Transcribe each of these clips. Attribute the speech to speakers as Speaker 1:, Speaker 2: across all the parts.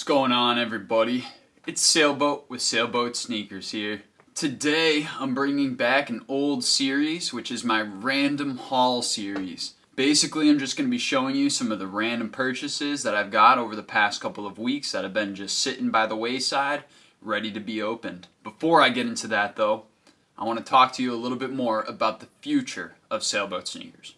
Speaker 1: going on, everybody? It's Sailboat with Sailboat Sneakers here. Today I'm bringing back an old series, which is my random haul series. Basically, I'm just going to be showing you some of the random purchases that I've got over the past couple of weeks that have been just sitting by the wayside, ready to be opened. Before I get into that though, I want to talk to you a little bit more about the future of Sailboat sneakers.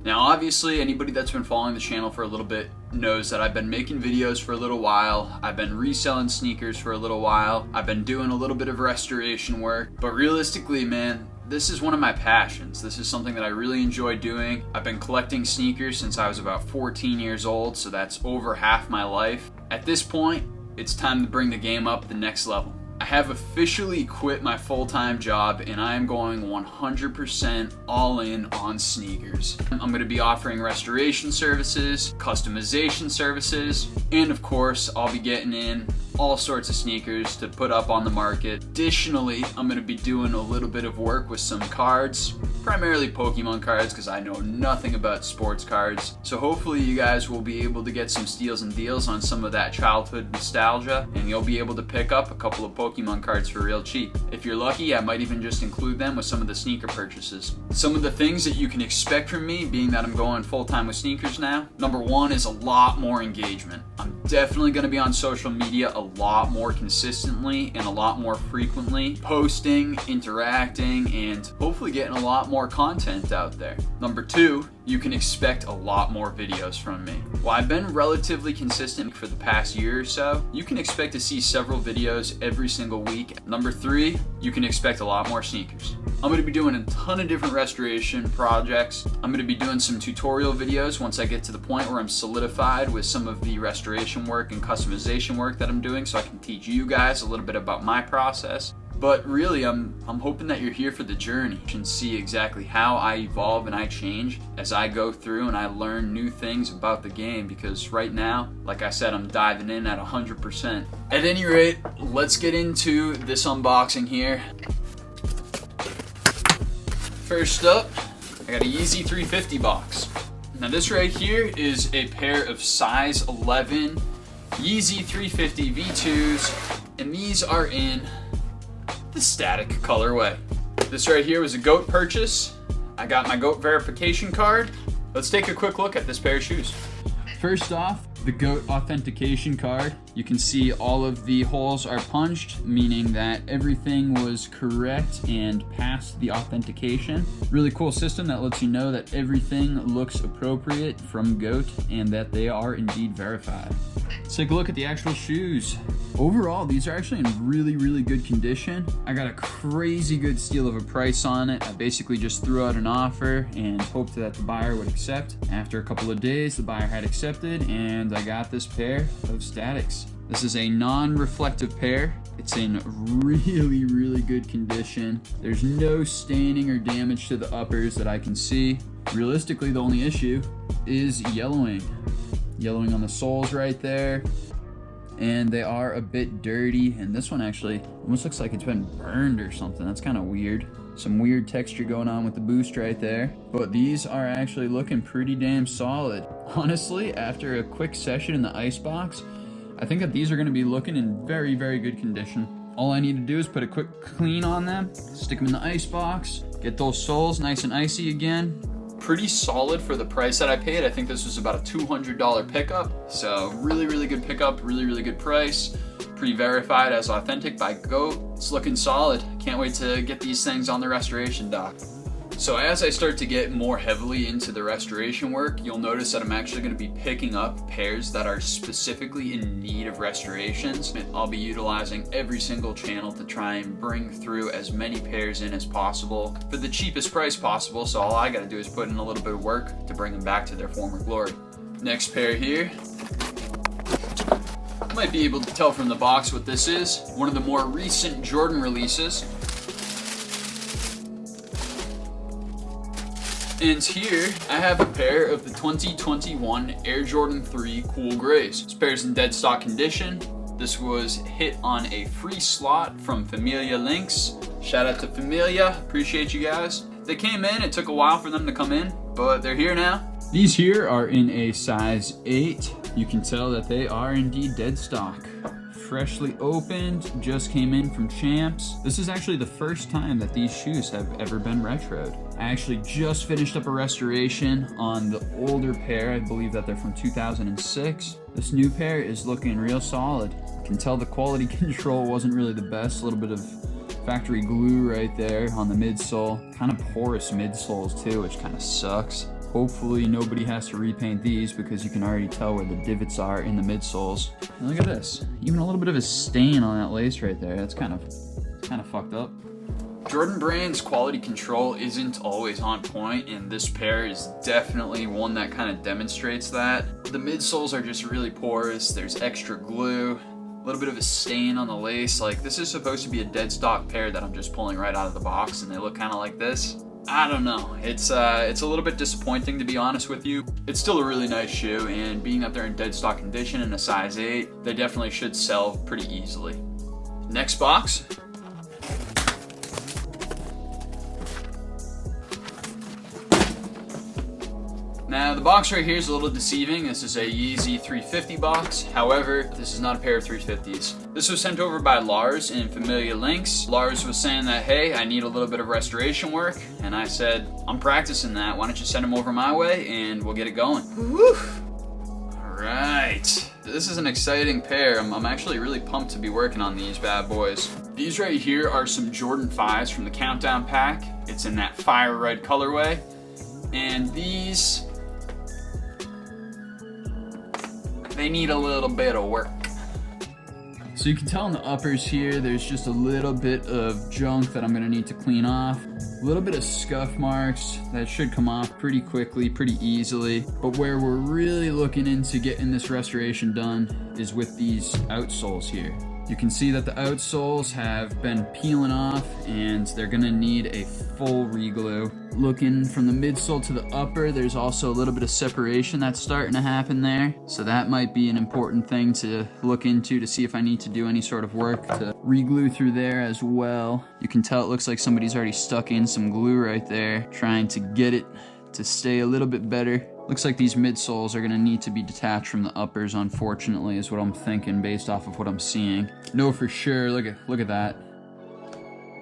Speaker 1: Now obviously anybody that's been following the channel for a little bit knows that I've been making videos for a little while, I've been reselling sneakers for a little while, I've been doing a little bit of restoration work, but realistically, man, this is one of my passions. This is something that I really enjoy doing. I've been collecting sneakers since I was about 14 years old, so that's over half my life. At this point, it's time to bring the game up the next level. I have officially quit my full-time job and I am going 100% all in on sneakers. I'm going to be offering restoration services, customization services, and of course I'll be getting in all sorts of sneakers to put up on the market. Additionally, I'm going to be doing a little bit of work with some cards, primarily Pokemon cards because I know nothing about sports cards. So hopefully you guys will be able to get some steals and deals on some of that childhood nostalgia, and you'll be able to pick up a couple of Pokemon cards for real cheap. If you're lucky, I might even just include them with some of the sneaker purchases. Some of the things that you can expect from me, being that I'm going full-time with sneakers now, number one is a lot more engagement. I'm definitely going to be on social media a lot more consistently and a lot more frequently, posting, interacting, and hopefully getting a lot more content out there. Number two, you can expect a lot more videos from me. While I've been relatively consistent for the past year or so, you can expect to see several videos every single week. Number three, you can expect a lot more sneakers. I'm going to be doing a ton of different restoration projects. I'm going to be doing some tutorial videos once I get to the point where I'm solidified with some of the restoration work and customization work that I'm doing, so I can teach you guys a little bit about my process. But really, I'm hoping that you're here for the journey and see exactly how I evolve and I change as I go through and I learn new things about the game, because right now, like I said, I'm diving in at 100%. At any rate, let's get into this unboxing here. First up, I got a Yeezy 350 box. Now this right here is a pair of size 11 Yeezy 350 V2s, and these are in the static colorway. This right here was a GOAT purchase. I got my GOAT verification card. Let's take a quick look at this pair of shoes. First off, the GOAT authentication card. You can see all of the holes are punched, meaning that everything was correct and passed the authentication. Really cool system that lets you know that everything looks appropriate from GOAT and that they are indeed verified. Let's take a look at the actual shoes. Overall, these are actually in really good condition. I got a crazy good steal of a price on it. I basically just threw out an offer and hoped that the buyer would accept. After a couple of days, the buyer had accepted and I got this pair of Statics. This is a non-reflective pair. It's in really good condition. There's no staining or damage to the uppers that I can see. Realistically, the only issue is yellowing. Yellowing on the soles right there, and they are a bit dirty, and this one actually almost looks like it's been burned or something. That's kind of weird. Some weird texture going on with the boost right there, but these are actually looking pretty damn solid. Honestly, after a quick session in the ice box, I think that these are going to be looking in very good condition. All I need to do is put a quick clean on them, stick them in the ice box, get those soles nice and icy again. Pretty solid for the price that I paid. I think this was about a $200 pickup. So really good pickup, really good price. Pre-verified as authentic by GOAT. It's looking solid. Can't wait to get these things on the restoration dock. So as I start to get more heavily into the restoration work, you'll notice that I'm actually going to be picking up pairs that are specifically in need of restorations. I'll be utilizing every single channel to try and bring through as many pairs in as possible for the cheapest price possible, so all I got to do is put in a little bit of work to bring them back to their former glory. Next pair here. You might be able to tell from the box what this is. One of the more recent Jordan releases. And here I have a pair of the 2021 Air Jordan 3 Cool Grays. This pair's in dead stock condition. This was hit on a free slot from Familia Links. Shout out to Familia, appreciate you guys. They came in, it took a while for them to come in, but they're here now. These here are in a size 8. You can tell that they are indeed dead stock. Freshly opened, just came in from Champs. This is actually the first time that these shoes have ever been retroed. I actually just finished up a restoration on the older pair. I believe that they're from 2006. This new pair is looking real solid. You can tell the quality control wasn't really the best. A little bit of factory glue right there on the midsole. Kind of porous midsoles too, which kind of sucks. Hopefully nobody has to repaint these because you can already tell where the divots are in the midsoles. And look at this, even a little bit of a stain on that lace right there. That's kind of fucked up. Jordan Brand's quality control isn't always on point, and this pair is definitely one that kind of demonstrates that. The midsoles are just really porous. There's extra glue, a little bit of a stain on the lace. Like, this is supposed to be a dead stock pair that I'm just pulling right out of the box, and they look kind of like this. I don't know, it's a little bit disappointing, to be honest with you. It's still a really nice shoe, and being up there in dead stock condition in a size 8, they definitely should sell pretty easily. Next box. Now the box right here is a little deceiving. This is a Yeezy 350 box. However, this is not a pair of 350s. This was sent over by Lars in Familia Links. Lars was saying that, hey, I need a little bit of restoration work. And I said, I'm practicing that. Why don't you send them over my way and we'll get it going. Woo! All right. This is an exciting pair. I'm actually really pumped to be working on these bad boys. These right here are some Jordan 5s from the Countdown pack. It's in that fire red colorway. And these, they need a little bit of work. So you can tell in the uppers here, there's just a little bit of junk that I'm gonna need to clean off. A little bit of scuff marks that should come off pretty quickly, pretty easily. But where we're really looking into getting this restoration done is with these outsoles here. You can see that the outsoles have been peeling off and they're gonna need a full re-glue. Looking from the midsole to the upper, there's also a little bit of separation that's starting to happen there. So that might be an important thing to look into to see if I need to do any sort of work to re-glue through there as well. You can tell it looks like somebody's already stuck in some glue right there, trying to get it to stay a little bit better. Looks like these midsoles are gonna need to be detached from the uppers, unfortunately, is what I'm thinking based off of what I'm seeing. No, for sure, look at that.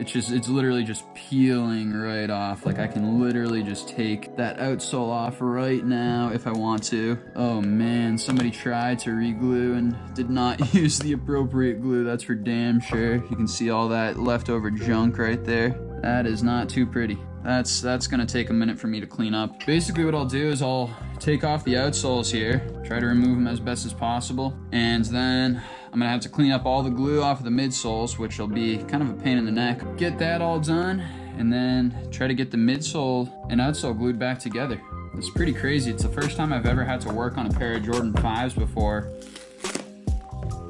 Speaker 1: It's literally just peeling right off. Like, I can literally just take that outsole off right now if I want to. Oh man, somebody tried to re-glue and did not use the appropriate glue, that's for damn sure. You can see all that leftover junk right there. That is not too pretty. That's gonna take a minute for me to clean up. Basically what I'll do is I'll take off the outsoles here, try to remove them as best as possible, and then I'm gonna have to clean up all the glue off of the midsoles, which will be kind of a pain in the neck. Get that all done, and then try to get the midsole and outsole glued back together. It's pretty crazy. It's the first time I've ever had to work on a pair of Jordan 5s before.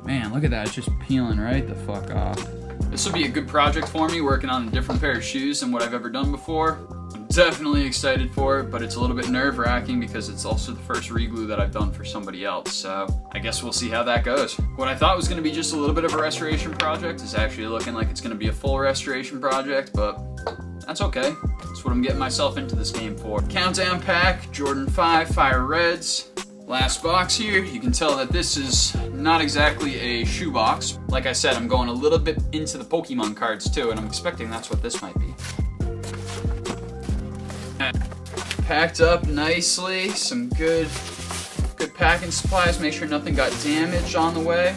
Speaker 1: Man, look at that, it's just peeling right the fuck off. This will be a good project for me, working on a different pair of shoes than what I've ever done before. I'm definitely excited for it, but it's a little bit nerve-wracking because it's also the first re-glue that I've done for somebody else, so I guess we'll see how that goes. What I thought was going to be just a little bit of a restoration project is actually looking like it's going to be a full restoration project, but that's okay. That's what I'm getting myself into this game for. Countdown pack, Jordan 5 Fire Reds. Last box here, you can tell that this is not exactly a shoe box. Like I said, I'm going a little bit into the Pokemon cards too, and I'm expecting that's what this might be. Packed up nicely, some good packing supplies, make sure nothing got damaged on the way.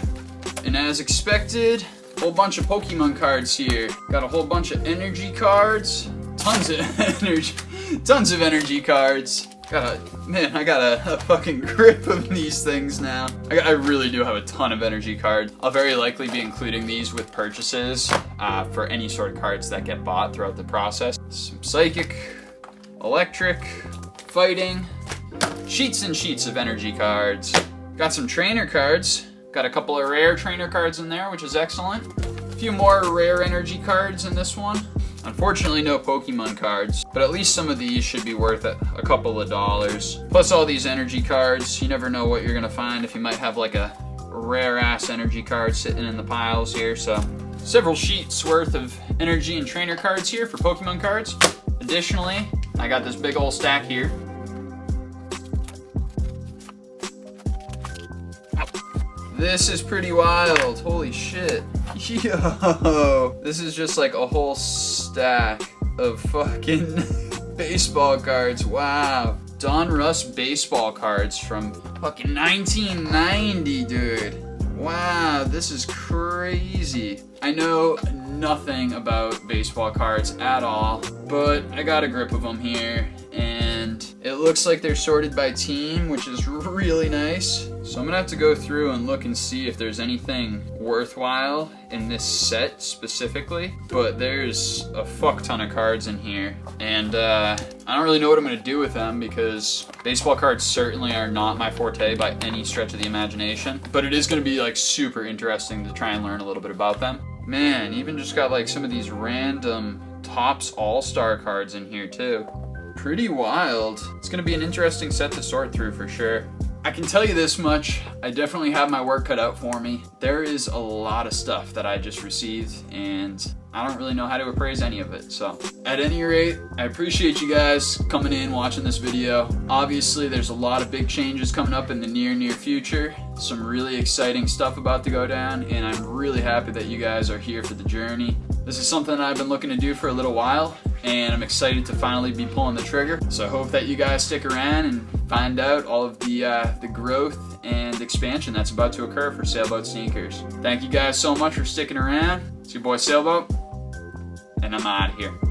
Speaker 1: And as expected, a whole bunch of Pokemon cards here. Got a whole bunch of energy cards, tons of energy cards. I got a fucking grip of these things now. I really do have a ton of energy cards. I'll very likely be including these with purchases for any sort of cards that get bought throughout the process. Some Psychic, Electric, Fighting, sheets and sheets of energy cards. Got some trainer cards. Got a couple of rare trainer cards in there, which is excellent. A few more rare energy cards in this one. Unfortunately, no Pokemon cards, but at least some of these should be worth a couple of dollars. Plus all these energy cards, you never know what you're gonna find if you might have like a rare ass energy card sitting in the piles here. So several sheets worth of energy and trainer cards here for Pokemon cards. Additionally, I got this big old stack here. This is pretty wild. Holy shit. Yo. This is just like a whole stack of fucking baseball cards. Wow. Don Russ baseball cards from fucking 1990, dude. Wow, this is crazy. I know nothing about baseball cards at all, but I got a grip of them here, and it looks like they're sorted by team, which is really nice. So I'm gonna have to go through and look and see if there's anything worthwhile in this set specifically, but there's a fuck ton of cards in here, and I don't really know what I'm gonna do with them because baseball cards certainly are not my forte by any stretch of the imagination, but it is gonna be like super interesting to try and learn a little bit about them. Man, even just got like some of these random Topps All-Star cards in here too. Pretty wild. It's gonna be an interesting set to sort through for sure. I can tell you this much, I definitely have my work cut out for me. There is a lot of stuff that I just received, and I don't really know how to appraise any of it. So at any rate, I appreciate you guys coming in, watching this video. Obviously, there's a lot of big changes coming up in the near future. Some really exciting stuff about to go down, and I'm really happy that you guys are here for the journey. This is something I've been looking to do for a little while, and I'm excited to finally be pulling the trigger. So I hope that you guys stick around and find out all of the growth and expansion that's about to occur for Sailboat sneakers. Thank you guys so much for sticking around. It's your boy Sailboat, and I'm out of here.